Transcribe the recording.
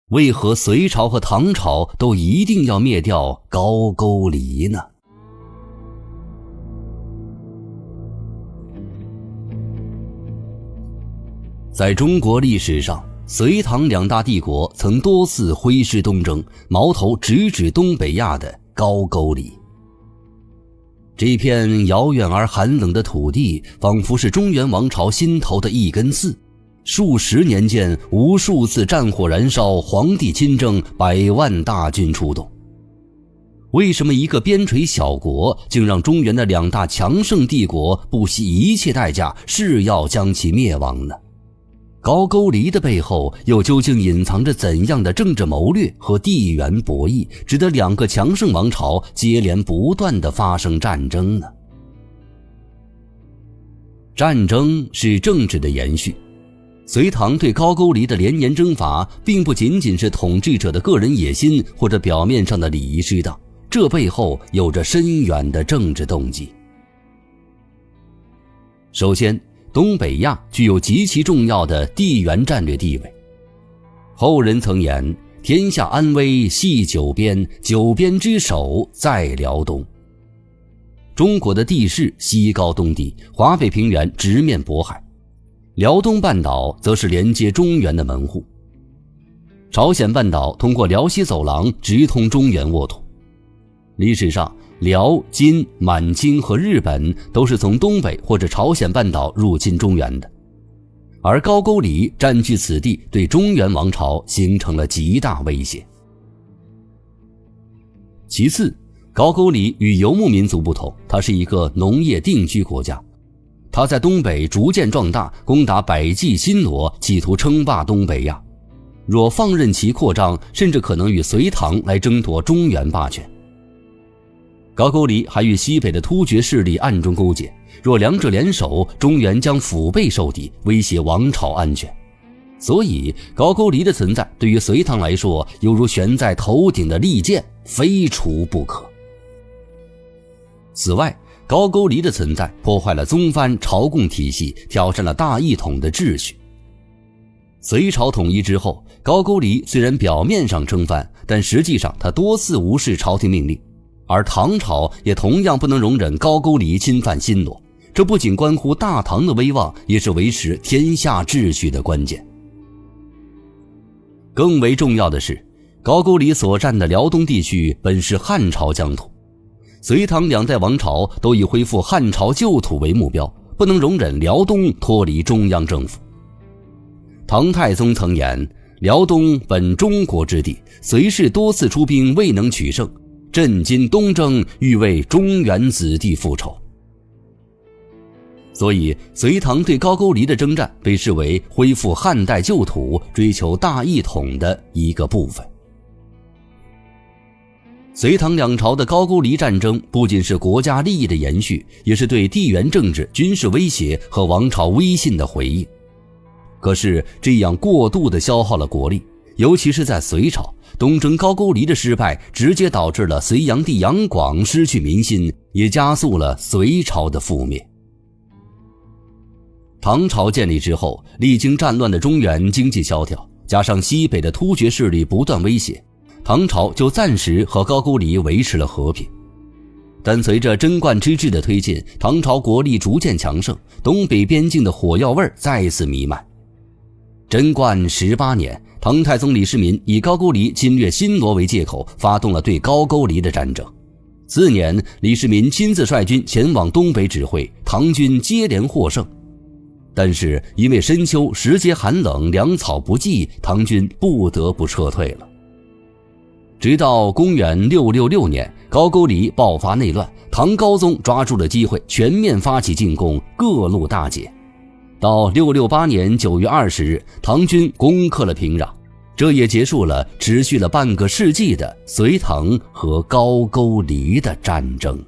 为何隋朝和唐朝都一定要灭掉高句丽呢？在中国历史上，隋唐两大帝国曾多次挥师东征，矛头直指东北亚的高句丽。这片遥远而寒冷的土地，仿佛是中原王朝心头的一根刺，数十年间无数次战火燃烧，皇帝亲征，100万大军出动。为什么一个边陲小国竟让中原的两大强盛帝国不惜一切代价誓要将其灭亡呢？高句丽的背后又究竟隐藏着怎样的政治谋略和地缘博弈，值得两个强盛王朝接连不断地发生战争呢？战争是政治的延续，隋唐对高句丽的连年征伐并不仅仅是统治者的个人野心或者表面上的礼仪失当，这背后有着深远的政治动机。首先，东北亚具有极其重要的地缘战略地位。后人曾言，天下安危系九边，九边之首在辽东。中国的地势西高东低，华北平原直面渤海，辽东半岛则是连接中原的门户。朝鲜半岛通过辽西走廊直通中原沃土。历史上，辽、金、满清和日本都是从东北或者朝鲜半岛入侵中原的，而高句丽占据此地，对中原王朝形成了极大威胁。其次，高句丽与游牧民族不同，它是一个农业定居国家，它在东北逐渐壮大，攻打百济、新罗，企图称霸东北亚。若放任其扩张，甚至可能与隋唐来争夺中原霸权。高句丽还与西北的突厥势力暗中勾结，若两者联手，中原将腹背受敌，威胁王朝安全。所以高句丽的存在对于隋唐来说，犹如悬在头顶的利剑，非除不可。此外，高句丽的存在破坏了宗藩朝贡体系，挑战了大一统的秩序。隋朝统一之后，高句丽虽然表面上称藩，但实际上他多次无视朝廷命令，而唐朝也同样不能容忍高句丽侵犯新罗，这不仅关乎大唐的威望，也是维持天下秩序的关键。更为重要的是，高句丽所占的辽东地区本是汉朝疆土，隋唐两代王朝都以恢复汉朝旧土为目标，不能容忍辽东脱离中央政府。唐太宗曾言，辽东本中国之地，隋氏多次出兵未能取胜，朕今东征，欲为中原子弟复仇。所以隋唐对高句丽的征战被视为恢复汉代旧土，追求大一统的一个部分。隋唐两朝的高句丽战争不仅是国家利益的延续，也是对地缘政治、军事威胁和王朝威信的回应。可是这样过度地消耗了国力，尤其是在隋朝，东征高句丽的失败直接导致了隋炀帝杨广失去民心，也加速了隋朝的覆灭。唐朝建立之后，历经战乱的中原经济萧条，加上西北的突厥势力不断威胁，唐朝就暂时和高句丽维持了和平。但随着贞观之治的推进，唐朝国力逐渐强盛，东北边境的火药味再次弥漫。贞观18年，唐太宗李世民以高句丽侵略新罗为借口，发动了对高句丽的战争。次年，李世民亲自率军前往东北指挥，唐军接连获胜。但是因为深秋时节寒冷，粮草不济，唐军不得不撤退了。直到公元666年，高句丽爆发内乱，唐高宗抓住了机会，全面发起进攻，各路大捷。到668年9月20日，唐军攻克了平壤，这也结束了持续了半个世纪的隋唐和高句丽的战争。